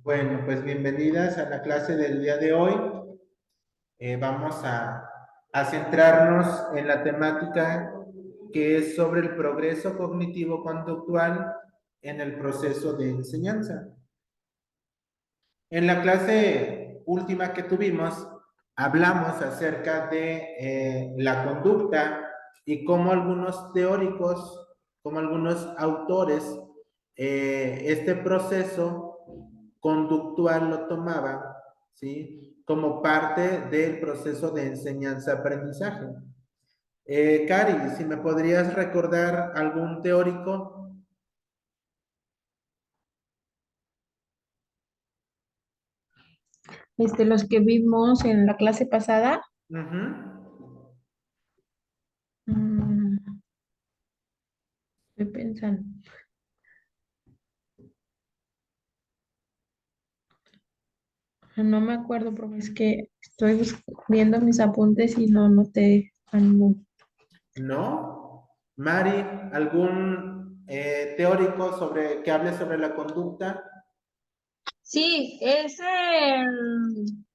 Bueno, pues bienvenidas a la clase del día de hoy. Vamos a centrarnos en la temática que es sobre el progreso cognitivo-conductual en el proceso de enseñanza. En la clase última que tuvimos, hablamos acerca de la conducta y cómo algunos teóricos, como algunos autores, este proceso conductual lo tomaban, ¿sí? Como parte del proceso de enseñanza-aprendizaje. Cari, si me podrías recordar algún teórico. Los que vimos en la clase pasada. Ujú. mm, Estoy pensando. No me acuerdo, porque es que estoy viendo mis apuntes y no noté a ninguno. ¿No? Mari, ¿algún teórico que hable sobre la conducta? Sí, es el...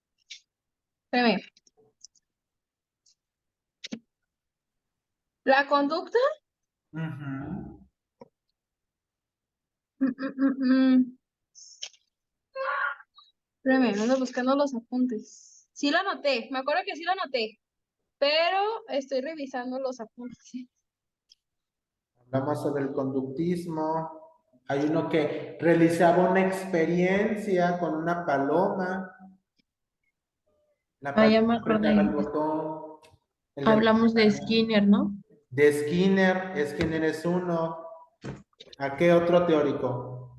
espérame. La conducta. Ujú. mm, mm, mm, mm. Espérame, ando buscando los apuntes. Sí lo anoté, me acuerdo que sí lo anoté, pero estoy revisando los apuntes. Hablamos sobre el conductismo. Hay uno que realizaba una experiencia con una paloma. La Ah, ya paloma me apretaba el acordé. botón. El de Hablamos de Skinner, ¿no? de Skinner. Skinner es uno. ¿A qué otro teórico?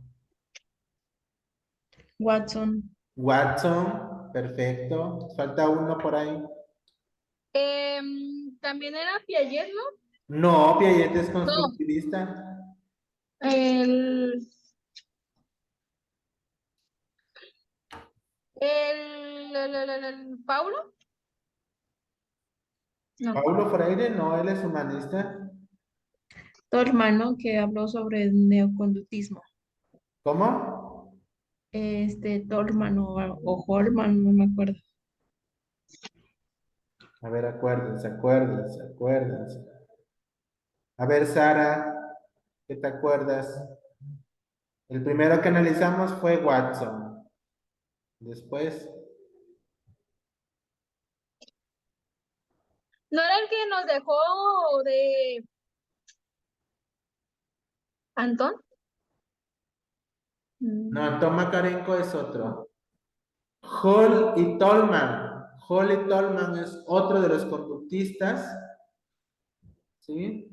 Watson. Watson. Perfecto. Falta uno por ahí. También era Piaget, ¿no? No, Piaget es No, constructivista. el, el Paulo. No. Paulo Freire, no, él es humanista. Tolman, ¿no? Que habló sobre el neoconductismo. ¿Cómo? Tolman o Holman, no me acuerdo. A ver, acuérdense, acuérdense, acuérdense. A ver, Sara, ¿qué te acuerdas? El primero que analizamos fue Watson. Después, ¿No era el que nos dejó de Antón? no, Toma Karenko es otro. Hall y Tolman. Hall y Tolman es otro de los conductistas, ¿sí?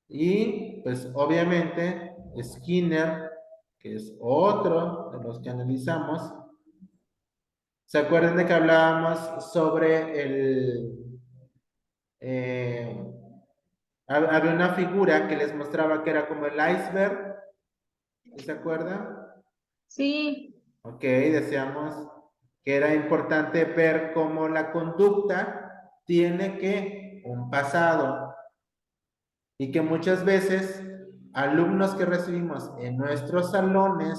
Y pues obviamente Skinner, que es otro de los que analizamos. ¿Se acuerdan de que hablábamos sobre eh, había una figura que les mostraba que era como el iceberg? ¿Se acuerdan? Sí. Ok, decíamos que era importante ver cómo la conducta tiene que un pasado y que muchas veces alumnos que recibimos en nuestros salones,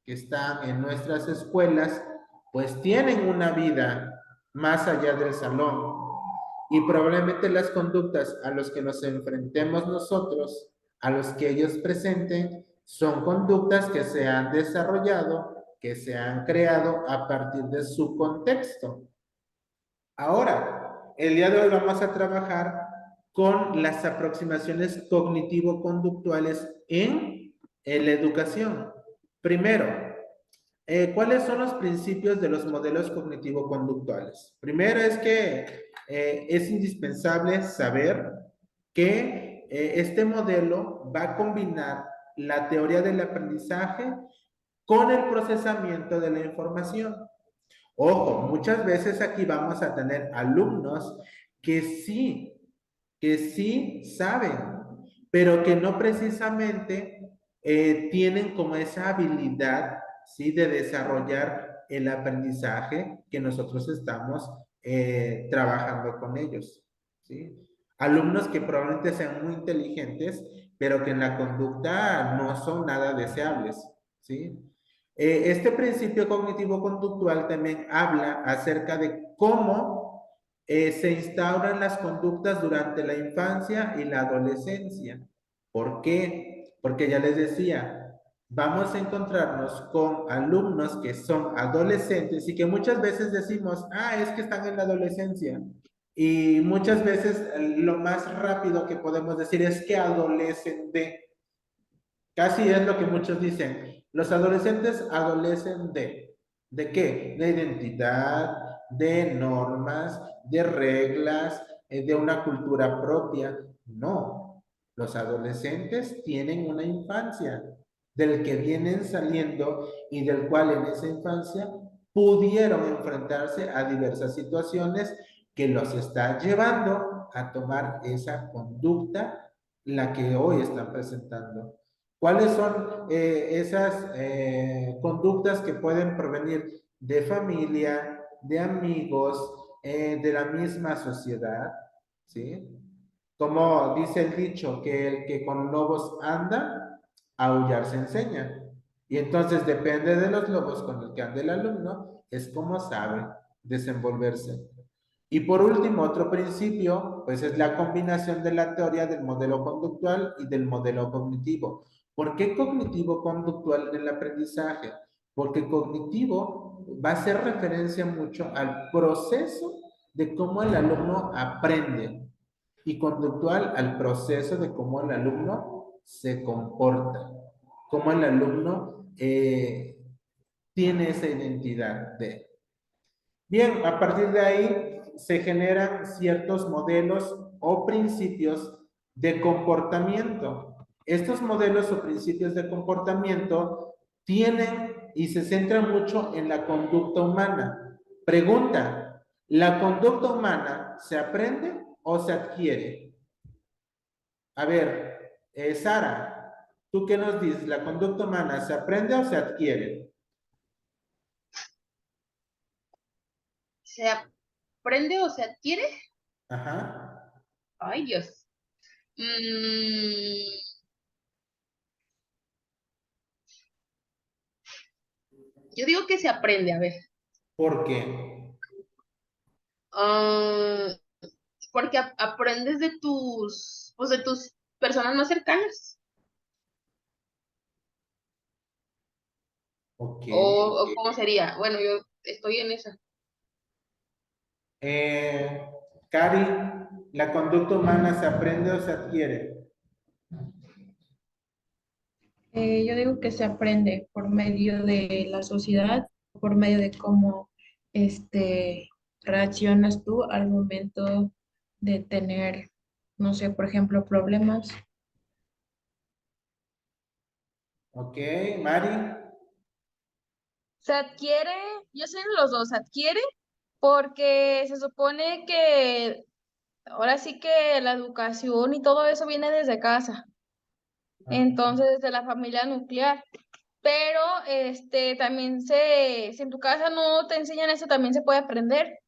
que están en nuestras escuelas, pues tienen una vida más allá del salón y probablemente las conductas a las que nos enfrentemos nosotros, a los que ellos presenten, son conductas que se han desarrollado, que se han creado a partir de su contexto. Ahora, el día de hoy vamos a trabajar con las aproximaciones cognitivo-conductuales en la educación. Primero, ¿cuáles son los principios de los modelos cognitivo-conductuales? Primero es que es indispensable saber que este modelo va a combinar la teoría del aprendizaje con el procesamiento de la información. Ojo, muchas veces aquí vamos a tener alumnos que sí, que sí saben, pero que no precisamente tienen como esa habilidad, ¿sí? De desarrollar el aprendizaje que nosotros estamos trabajando con ellos, ¿sí? Alumnos que probablemente sean muy inteligentes, pero que en la conducta no son nada deseables, ¿sí? Este principio cognitivo-conductual también habla acerca de cómo se instauran las conductas durante la infancia y la adolescencia. ¿Por qué? Porque ya les decía, vamos a encontrarnos con alumnos que son adolescentes y que muchas veces decimos, ah, es que están en la adolescencia. Y muchas veces lo más rápido que podemos decir es que adolecen de. Casi es lo que muchos dicen. Los adolescentes adolecen de. ¿De qué? De identidad, de normas, de reglas, de una cultura propia. No. Los adolescentes tienen una infancia del que vienen saliendo y del cual en esa infancia pudieron enfrentarse a diversas situaciones que los está llevando a tomar esa conducta, la que hoy están presentando. ¿Cuáles son esas conductas que pueden provenir de familia, de amigos, de la misma sociedad? ¿Sí? Como dice el dicho, que el que con lobos anda, a aullar se enseña. Y entonces depende de los lobos con el que anda el alumno, es como sabe desenvolverse. Y por último, otro principio, pues es la combinación de la teoría del modelo conductual y del modelo cognitivo. ¿Por qué cognitivo-conductual en el aprendizaje? Porque cognitivo va a hacer referencia mucho al proceso de cómo el alumno aprende y conductual al proceso de cómo el alumno se comporta, cómo el alumno tiene esa identidad de. Bien, a partir de ahí se generan ciertos modelos o principios de comportamiento. Estos modelos o principios de comportamiento tienen y se centran mucho en la conducta humana. Pregunta, ¿la conducta humana se aprende o se adquiere? A ver, Sara, ¿tú qué nos dices? ¿La conducta humana se aprende o se adquiere? ¿Se aprende o se adquiere? Ajá. Ay, Dios. Yo digo que se aprende, a ver. ¿Por qué? Ah, porque aprendes de tus personas más cercanas. Ok. O ¿cómo sería? Bueno, yo estoy en esa. Eh, Cari, ¿la conducta humana se aprende o se adquiere? Yo digo que se aprende por medio de la sociedad, por medio de cómo reaccionas tú al momento de tener, no sé, por ejemplo, problemas. Ok, Mari. Se adquiere, yo sé los dos, se adquiere porque se supone que ahora sí que la educación y todo eso viene desde casa, Ajá. entonces desde la familia nuclear. Pero también si en tu casa no te enseñan eso, también se puede aprender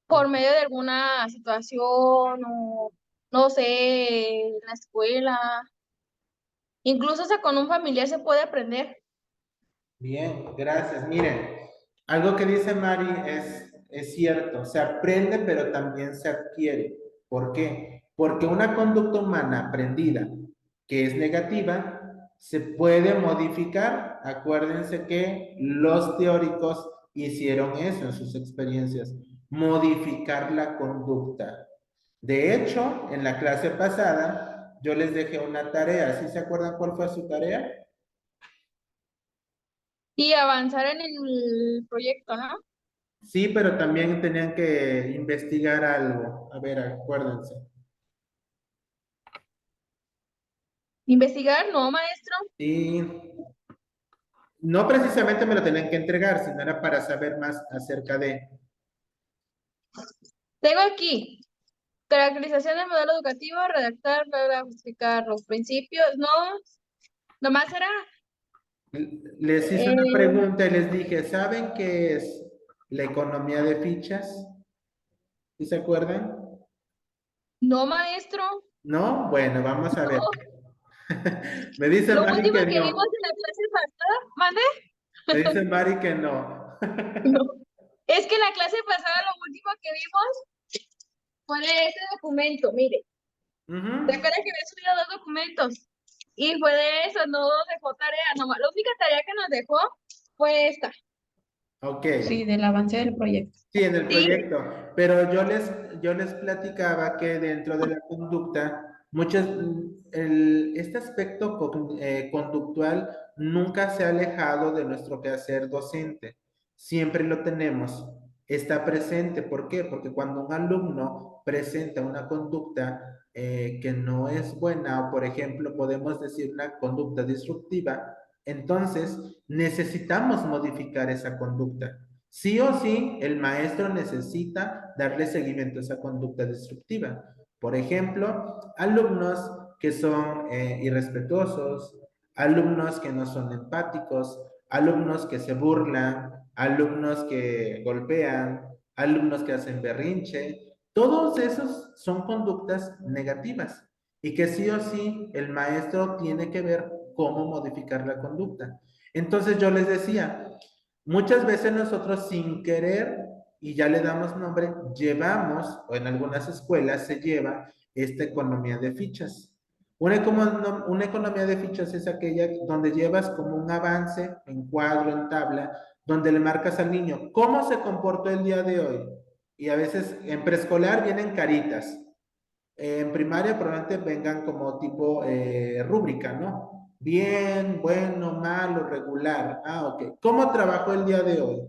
por medio de alguna situación o no sé, en la escuela. Incluso hasta con un familiar se puede aprender. Bien, gracias. Miren, algo que dice Mari es cierto, se aprende pero también se adquiere. ¿Por qué? Porque una conducta humana aprendida que es negativa se puede modificar. Acuérdense que los teóricos hicieron eso en sus experiencias, modificar la conducta. De hecho, en la clase pasada yo les dejé una tarea. ¿Sí se acuerdan cuál fue su tarea? Y avanzar en el proyecto, ¿no? Sí, pero también tenían que investigar algo. A ver, acuérdense. Investigar, no, maestro. Y no precisamente me lo tenían que entregar, sino era para saber más acerca de. Tengo aquí caracterización del modelo educativo, redactar, bla, bla, justificar los principios, no, nomás era, Les hice una eh, pregunta y les dije, ¿saben qué es la economía de fichas? ¿Sí se acuerdan? no, maestro, ¿No? Bueno, vamos a ver. no, Me dice Lo Mari último que que no. vimos en la clase pasada, ¿mande? Me dice Mari que no. No. Es que en la clase pasada lo último que vimos fue de ese documento, mire. ¿Te Ujú. acuerdas que había subido 2 documentos? Y fue de eso, no nos dejó tarea, nomás. La única tarea que nos dejó fue esta. Ok. Sí, del avance del proyecto. Sí, en el Sí, proyecto, pero yo les platicaba que dentro de la conducta, este aspecto conductual nunca se ha alejado de nuestro quehacer docente. Siempre lo tenemos, está presente. ¿Por qué? Porque cuando un alumno presenta una conducta que no es buena, o por ejemplo, podemos decir una conducta disruptiva, entonces necesitamos modificar esa conducta. Sí o sí, el maestro necesita darle seguimiento a esa conducta destructiva. Por ejemplo, alumnos que son irrespetuosos, alumnos que no son empáticos, alumnos que se burlan, alumnos que golpean, alumnos que hacen berrinche. Todos esos son conductas negativas y que sí o sí el maestro tiene que ver cómo modificar la conducta. Entonces yo les decía, muchas veces nosotros sin querer, y ya le damos nombre, llevamos, o en algunas escuelas se lleva esta economía de fichas. Una economía de fichas es aquella donde llevas como un avance en cuadro, en tabla, donde le marcas al niño cómo se comportó el día de hoy. Y a veces en preescolar vienen caritas. En primaria probablemente vengan como tipo rúbrica, ¿no? Bien, bueno, malo, regular. Ah, ok. ¿Cómo trabajó el día de hoy?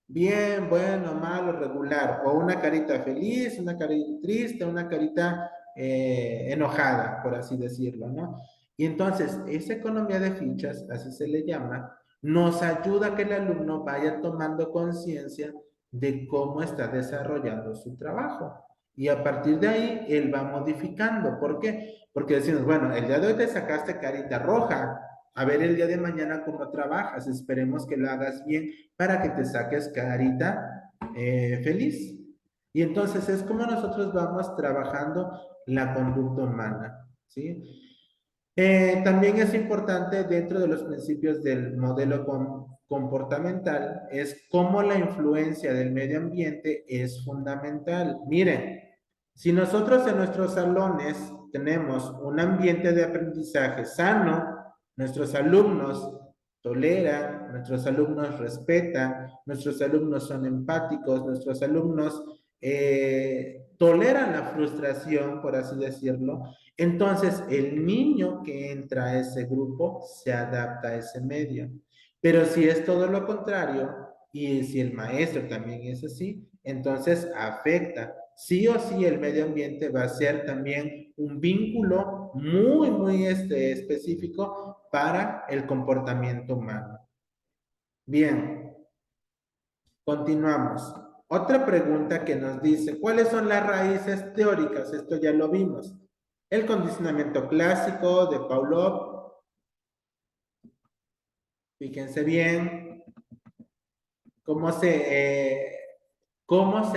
Bien, bueno, malo, regular. O una carita feliz, una carita triste, una carita enojada, por así decirlo, ¿no? Y entonces, esa economía de fichas, así se le llama, nos ayuda a que el alumno vaya tomando conciencia de cómo está desarrollando su trabajo. Y a partir de ahí, él va modificando. ¿Por qué? Porque decimos, bueno, el día de hoy te sacaste carita roja. A ver el día de mañana cómo trabajas. Esperemos que lo hagas bien para que te saques carita feliz. Y entonces es como nosotros vamos trabajando la conducta humana. ¿Sí? También es importante dentro de los principios del modelo comportamental, es cómo la influencia del medio ambiente es fundamental. Miren, si nosotros en nuestros salones tenemos un ambiente de aprendizaje sano, nuestros alumnos toleran, nuestros alumnos respetan, nuestros alumnos son empáticos, nuestros alumnos toleran la frustración, por así decirlo. Entonces, el niño que entra a ese grupo se adapta a ese medio. Pero si es todo lo contrario, y si el maestro también es así, entonces afecta. Sí o sí, el medio ambiente va a ser también un vínculo muy, muy específico para el comportamiento humano. Bien, continuamos. Otra pregunta que nos dice, ¿cuáles son las raíces teóricas? Esto ya lo vimos. El condicionamiento clásico de Pavlov. Fíjense bien cómo se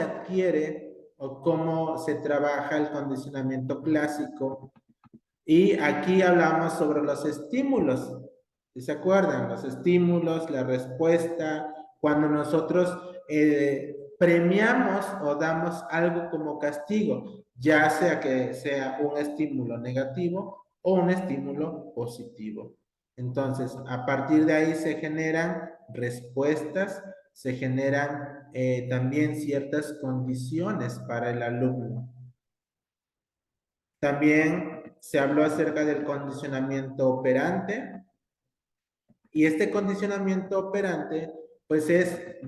adquiere o cómo se trabaja el condicionamiento clásico. Y aquí hablamos sobre los estímulos. ¿Sí se acuerdan? Los estímulos, la respuesta, cuando nosotros premiamos o damos algo como castigo, ya sea que sea un estímulo negativo o un estímulo positivo. Entonces, a partir de ahí se generan respuestas, se generan también ciertas condiciones para el alumno. También se habló acerca del condicionamiento operante, y este condicionamiento operante pues es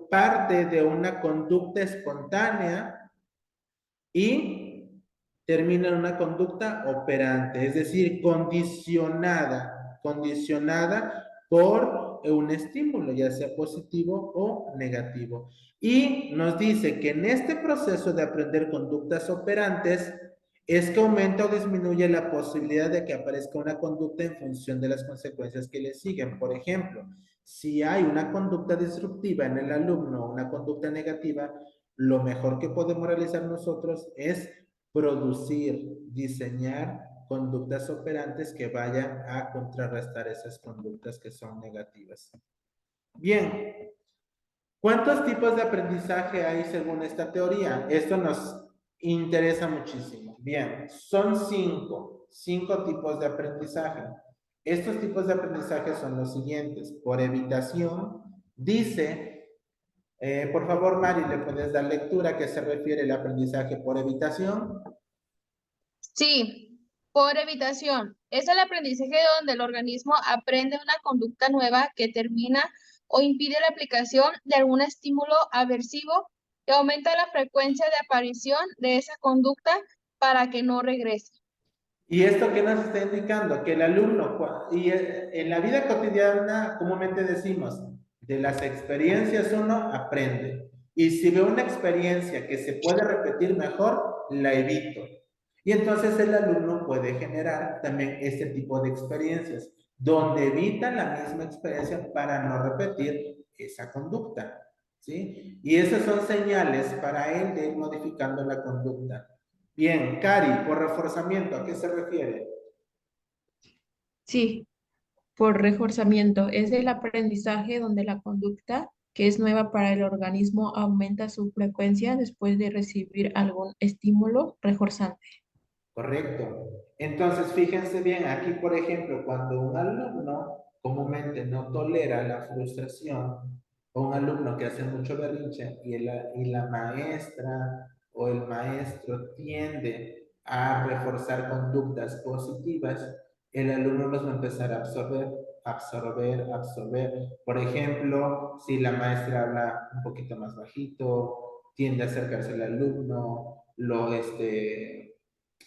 parte de una conducta espontánea y termina en una conducta operante, es decir, condicionada por un estímulo, ya sea positivo o negativo. Y nos dice que en este proceso de aprender conductas operantes es que aumenta o disminuye la posibilidad de que aparezca una conducta en función de las consecuencias que le siguen. Por ejemplo, si hay una conducta disruptiva en el alumno, una conducta negativa, lo mejor que podemos realizar nosotros es producir, diseñar conductas operantes que vayan a contrarrestar esas conductas que son negativas. Bien, ¿cuántos tipos de aprendizaje hay según esta teoría? Esto nos interesa muchísimo. Bien, son cinco tipos de aprendizaje. Estos tipos de aprendizaje son los siguientes. Por evitación, dice, por favor, Mari, ¿le puedes dar lectura a qué se refiere el aprendizaje por evitación? Sí, por evitación. Es el aprendizaje donde el organismo aprende una conducta nueva que termina o impide la aplicación de algún estímulo aversivo que aumenta la frecuencia de aparición de esa conducta para que no regrese. ¿Y esto qué nos está indicando? Que el alumno, y en la vida cotidiana comúnmente decimos, de las experiencias uno aprende. Y si veo una experiencia que se puede repetir mejor, la evito. Y entonces el alumno puede generar también este tipo de experiencias, donde evita la misma experiencia para no repetir esa conducta. ¿Sí? Y esas son señales para él de ir modificando la conducta. Bien, Cari, por reforzamiento, ¿a qué se refiere? Sí, por reforzamiento. Es el aprendizaje donde la conducta que es nueva para el organismo aumenta su frecuencia después de recibir algún estímulo reforzante. Correcto. Entonces, fíjense bien, aquí, por ejemplo, cuando un alumno comúnmente no tolera la frustración, o un alumno que hace mucho berrinche y la maestra o el maestro tiende a reforzar conductas positivas, el alumno los va a empezar a absorber. Por ejemplo, si la maestra habla un poquito más bajito, tiende a acercarse al alumno,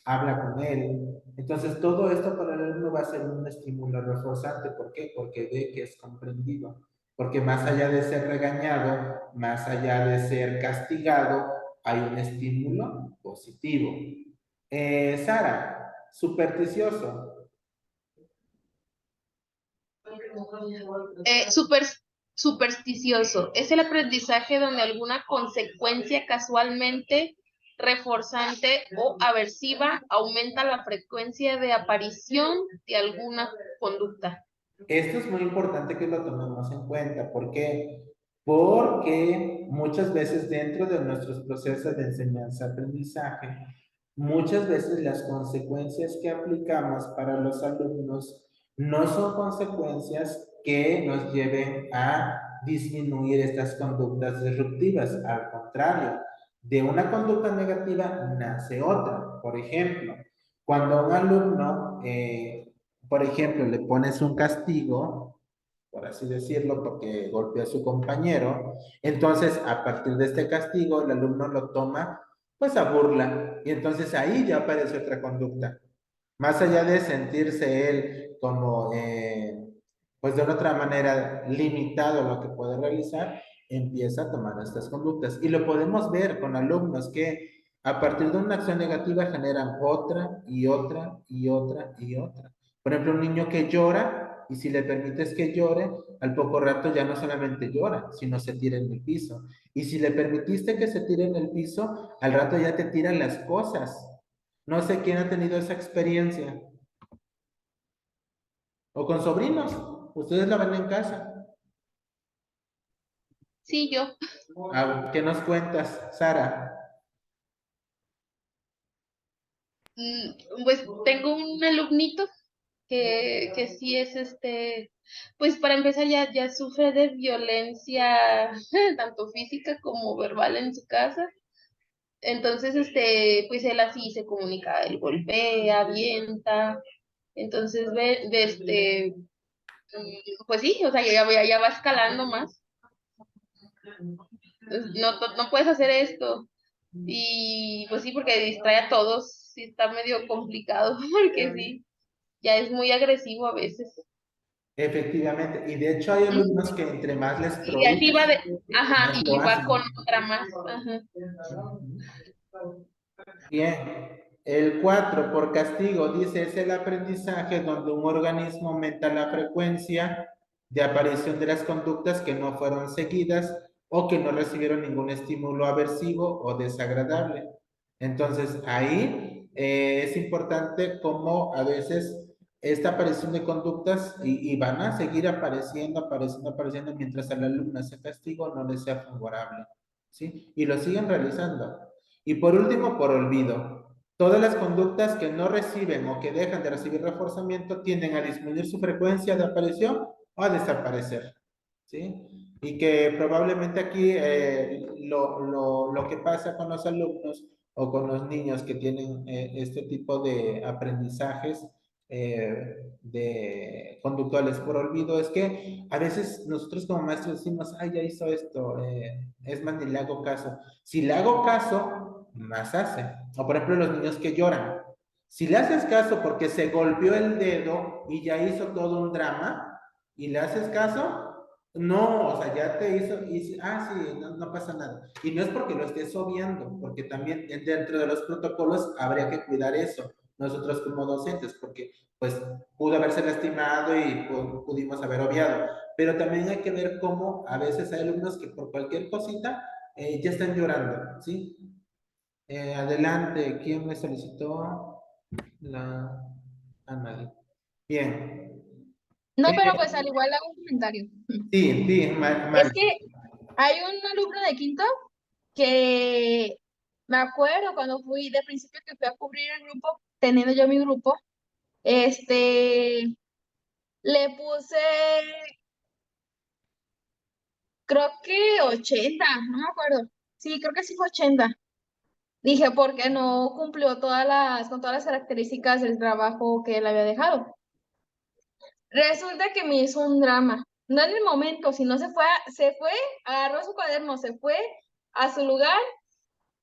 habla con él. Entonces, todo esto para el alumno va a ser un estímulo reforzante. ¿Por qué? Porque ve que es comprendido. Porque más allá de ser regañado, más allá de ser castigado, hay un estímulo positivo. Sara, supersticioso. Supersticioso. Es el aprendizaje donde alguna consecuencia casualmente reforzante o aversiva aumenta la frecuencia de aparición de alguna conducta. Esto es muy importante que lo tomemos en cuenta. ¿Por qué? Porque muchas veces dentro de nuestros procesos de enseñanza-aprendizaje, muchas veces las consecuencias que aplicamos para los alumnos no son consecuencias que nos lleven a disminuir estas conductas disruptivas. Al contrario, de una conducta negativa nace otra. Por ejemplo, cuando un alumno por ejemplo, le pones un castigo, por así decirlo, porque golpeó a su compañero, entonces a partir de este castigo el alumno lo toma pues a burla y entonces ahí ya aparece otra conducta. Más allá de sentirse él como pues de una otra manera limitado a lo que puede realizar, empieza a tomar estas conductas. Y lo podemos ver con alumnos que a partir de una acción negativa generan otra y otra y otra y otra. Por ejemplo, un niño que llora y si le permites que llore, al poco rato ya no solamente llora, sino se tira en el piso. Y si le permitiste que se tire en el piso, al rato ya te tiran las cosas. No sé quién ha tenido esa experiencia. O con sobrinos. Ustedes la ven en casa. Sí, yo. ¿Qué nos cuentas, Sara? Pues tengo un alumnito que sí es pues para empezar ya sufre de violencia tanto física como verbal en su casa. Entonces, pues él así se comunica, él golpea, avienta. Entonces, pues sí, o sea, ya va escalando más. No puedes hacer esto. Y pues sí, porque distrae a todos, sí está medio complicado, porque sí, ya es muy agresivo a veces. Efectivamente. Y de hecho hay alumnos que entre más les Y así va prohíbes, ajá, más lo y va hacen. con otra más, ajá. Bien. El 4 por castigo, dice, es el aprendizaje donde un organismo aumenta la frecuencia de aparición de las conductas que no fueron seguidas o que no recibieron ningún estímulo aversivo o desagradable. Entonces, ahí es importante cómo a veces esta aparición de conductas y van a seguir apareciendo mientras al alumno ese castigo no le sea favorable, ¿sí? Y lo siguen realizando. Y por último, por olvido. Todas las conductas que no reciben o que dejan de recibir reforzamiento tienden a disminuir su frecuencia de aparición o a desaparecer, ¿sí? Y que probablemente aquí lo que pasa con los alumnos o con los niños que tienen este tipo de aprendizajes de conductuales por olvido es que a veces nosotros como maestros decimos, ay, ya hizo esto, es más, ni le hago caso. Si le hago caso, más hace. O por ejemplo, los niños que lloran. Si le haces caso porque se golpeó el dedo y ya hizo todo un drama, y le haces caso, no, o sea, ya te sí, no, no pasa nada. Y no es porque lo estés obviando, porque también dentro de los protocolos habría que cuidar eso, nosotros como docentes, porque pues pudo haberse lastimado y pudimos haber obviado. Pero también hay que ver cómo a veces hay alumnos que por cualquier cosita ya están llorando, ¿sí? Adelante, ¿quién me solicitó? La... A nadie. Bien. No, pero pues al igual hago un comentario. Sí, sí, Es Mari. que hay un alumno de quinto que me acuerdo cuando fui de principio que fui a cubrir el grupo, teniendo yo mi grupo, le puse, creo que 80, no me acuerdo. Sí, creo que sí fue 80. Dije, porque no cumplió con todas las características del trabajo que él había dejado. Resulta que me hizo un drama. No en el momento, sino se fue, agarró su cuaderno, se fue a su lugar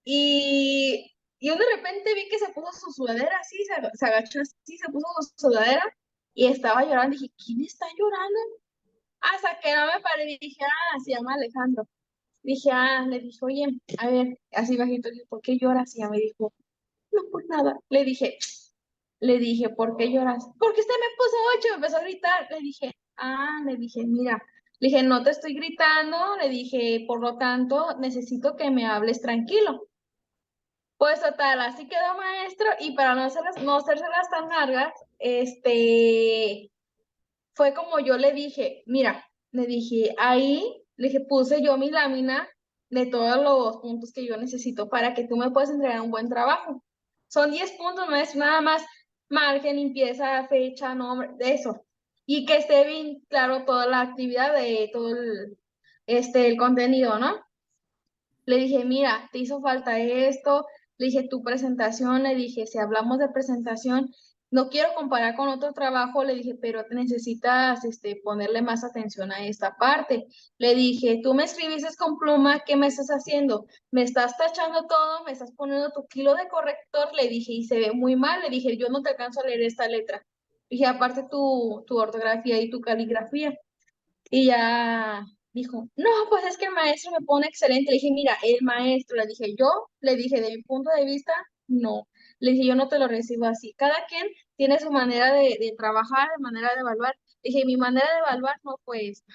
y yo de repente vi que se puso su sudadera así, se agachó así, se puso su sudadera y estaba llorando. Dije, ¿quién está llorando? Hasta que no me paré y dije, se llama Alejandro. Dije, le dije, oye, a ver, así bajito, le dije, ¿por qué lloras? Y ya me dijo, no, por nada. Le dije, ¿por qué lloras? Porque usted me puso 8, me empezó a gritar. Le dije, mira, le dije, no te estoy gritando, le dije, por lo tanto, necesito que me hables tranquilo. Pues total, así quedó maestro y para no hacérselas tan largas, fue como yo le dije, mira, le dije, ahí, le dije, puse yo mi lámina de todos los puntos que yo necesito para que tú me puedas entregar un buen trabajo. Son 10 puntos, no es nada más margen, limpieza, fecha, nombre, de eso. Y que esté bien claro toda la actividad de todo el contenido, ¿no? Le dije, mira, te hizo falta esto. Le dije, tu presentación, le dije, si hablamos de presentación, no quiero comparar con otro trabajo, le dije, pero te necesitas ponerle más atención a esta parte. Le dije, tú me escribiste con pluma, ¿qué me estás haciendo? Me estás tachando todo, me estás poniendo tu kilo de corrector, le dije, y se ve muy mal, le dije, yo no te alcanzo a leer esta letra. Dije, aparte tu ortografía y tu caligrafía. Y ya dijo, no, pues es que el maestro me pone excelente. Le dije, mira, el maestro, le dije, de mi punto de vista, no. Le dije, yo no te lo recibo así. Cada quien tiene su manera de trabajar, manera de evaluar. Le dije, mi manera de evaluar no fue esta.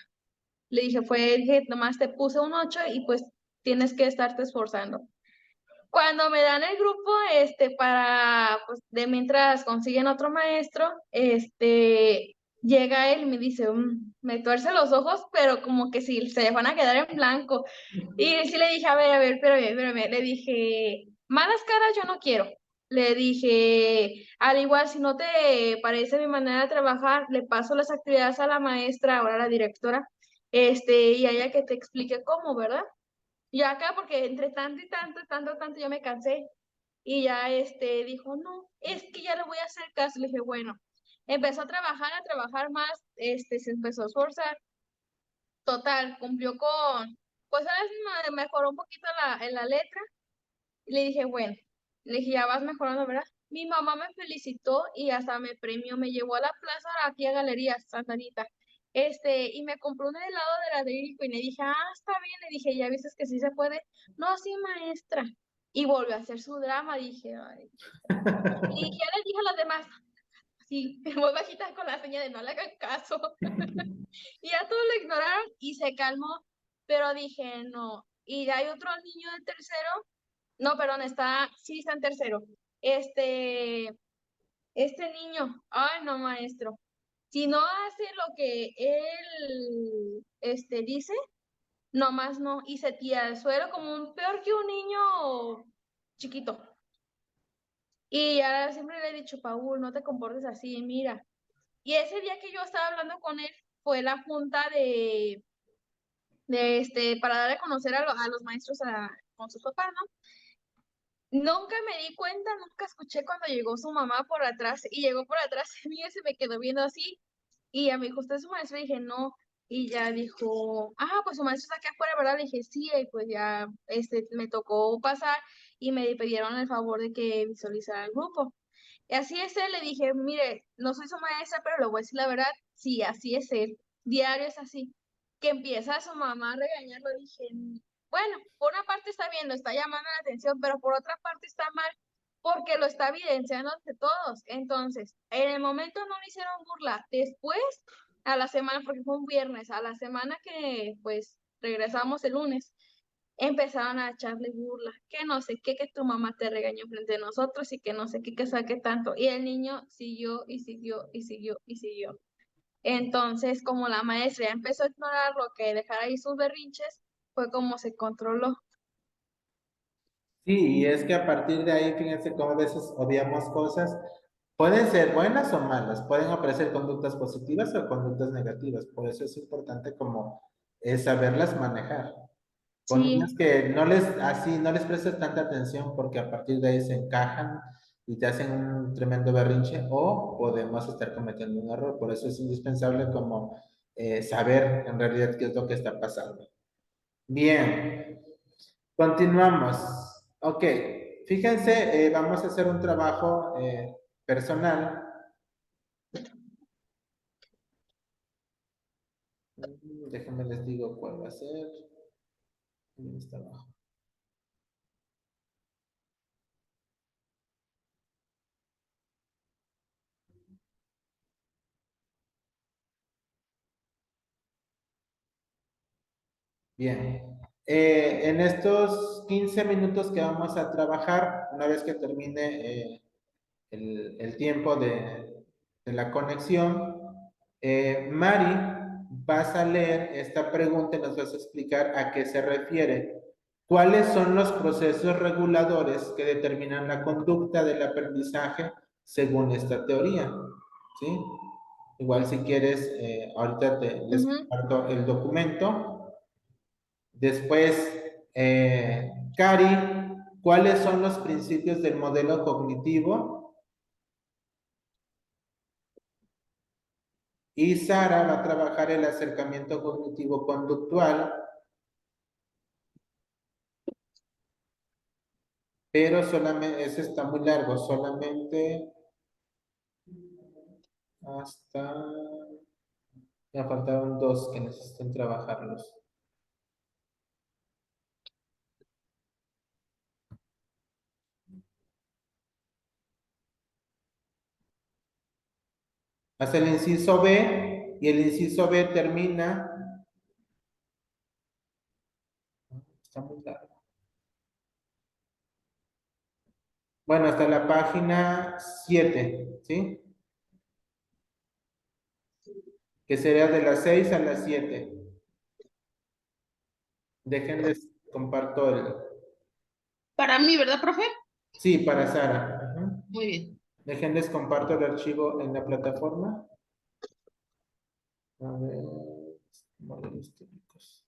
Le dije, dije, nomás te puse un 8 y pues tienes que estarte esforzando. Cuando me dan el grupo, pues, de mientras consiguen otro maestro, llega él y me dice, me tuerce los ojos, pero como que si se van a quedar en blanco. Y sí le dije, a ver, espérame. Le dije, malas caras yo no quiero. Le dije, al igual, si no te parece mi manera de trabajar, le paso las actividades a la maestra, ahora a la directora, y a ella que te explique cómo, ¿verdad? Y acá, porque entre tanto y tanto, yo me cansé. Y ya dijo, no, es que ya le voy a hacer caso. Le dije, bueno, empezó a trabajar más, se empezó a esforzar. Total, cumplió pues ahora sí mejoró un poquito en la letra. Y le dije, bueno, le dije, ya vas mejorando, ¿verdad? Mi mamá me felicitó y hasta me premió, me llevó a la plaza aquí a Galerías Santa Anita. Y me compró un helado de la Dairy Queen. Y dije, está bien. Le dije, ¿ya viste que sí se puede? No, sí, maestra. Y volvió a hacer su drama. Dije, ay. Y dije, ya les dije a los demás, sí, en voz bajita con la seña de no le hagan caso. Y ya todos lo ignoraron y se calmó. Pero dije, no. Y hay otro niño de tercero. No, perdón, sí está en tercero. este niño, ay no, maestro, si no hace lo que él, dice, nomás no, y se tira al suelo como peor que un niño chiquito. Y ahora siempre le he dicho, Paul, no te comportes así, mira. Y ese día que yo estaba hablando con él, fue la junta para dar a conocer a los maestros con sus papás, ¿no? Nunca me di cuenta, nunca escuché cuando llegó su mamá por atrás y llegó por atrás de mí y se me quedó viendo así. Y a mí dijo, ¿usted es su maestro? Y dije, no. Y ya dijo, pues su maestro está aquí afuera, ¿verdad? Le dije, sí, y pues ya me tocó pasar y me pidieron el favor de que visualizara el grupo. Y así es él, le dije, mire, no soy su maestra, pero le voy a decir la verdad, sí, así es él. Diario es así. Que empieza su mamá a regañarlo, dije, bueno, por una parte está bien, lo está llamando la atención, pero por otra parte está mal, porque lo está evidenciando ante todos. Entonces, en el momento no le hicieron burla, después, a la semana, porque fue un viernes, a la semana que pues regresamos el lunes, empezaron a echarle burla, que no sé qué, que tu mamá te regañó frente a nosotros y que no sé qué, que saque tanto. Y el niño siguió y siguió y siguió y siguió. Entonces, como la maestra ya empezó a ignorar lo que dejara ahí sus berrinches, fue como se controló. Sí, y es que a partir de ahí, fíjense cómo a veces odiamos cosas. Pueden ser buenas o malas, pueden aparecer conductas positivas o conductas negativas. Por eso es importante como saberlas manejar. Con niños Sí, que no les, así, no les prestes tanta atención porque a partir de ahí se encajan y te hacen un tremendo berrinche o podemos estar cometiendo un error. Por eso es indispensable como saber en realidad qué es lo que está pasando. Bien, continuamos. Ok, fíjense, vamos a hacer un trabajo personal. Déjenme les digo cuál va a ser. Ahí está abajo. Bien. En estos 15 minutos que vamos a trabajar, una vez que termine el tiempo de la conexión, Mari, vas a leer esta pregunta y nos vas a explicar a qué se refiere. ¿Cuáles son los procesos reguladores que determinan la conducta del aprendizaje según esta teoría? ¿Sí? Igual si quieres, ahorita les ujú. comparto el documento. Después, Cari, ¿cuáles son los principios del modelo cognitivo? Y Sara va a trabajar el acercamiento cognitivo-conductual, pero solamente, ese está muy largo, solamente hasta, me faltaron dos que necesitan trabajarlos. Hasta el inciso B, y el inciso B termina, está muy largo. Bueno, hasta la página 7, ¿sí? Que sería de las 6 a las 7. Déjenles comparto el. Para mí, ¿verdad, profe? Sí, para Sara. Ajá. Muy bien. Déjenles comparto el archivo en la plataforma. A ver, modelos típicos.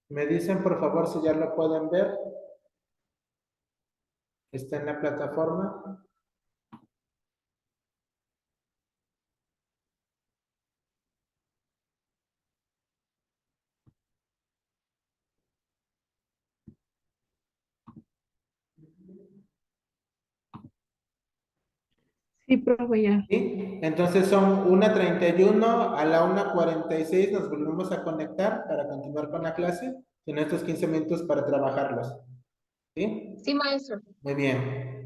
Me dicen por favor si ya lo pueden ver. Está en la plataforma. Sí, profe, ya. ¿Sí? Entonces son 1:31, a la 1:46 nos volvemos a conectar para continuar con la clase en estos 15 minutos para trabajarlos. ¿Sí? Sí, maestro. Muy bien.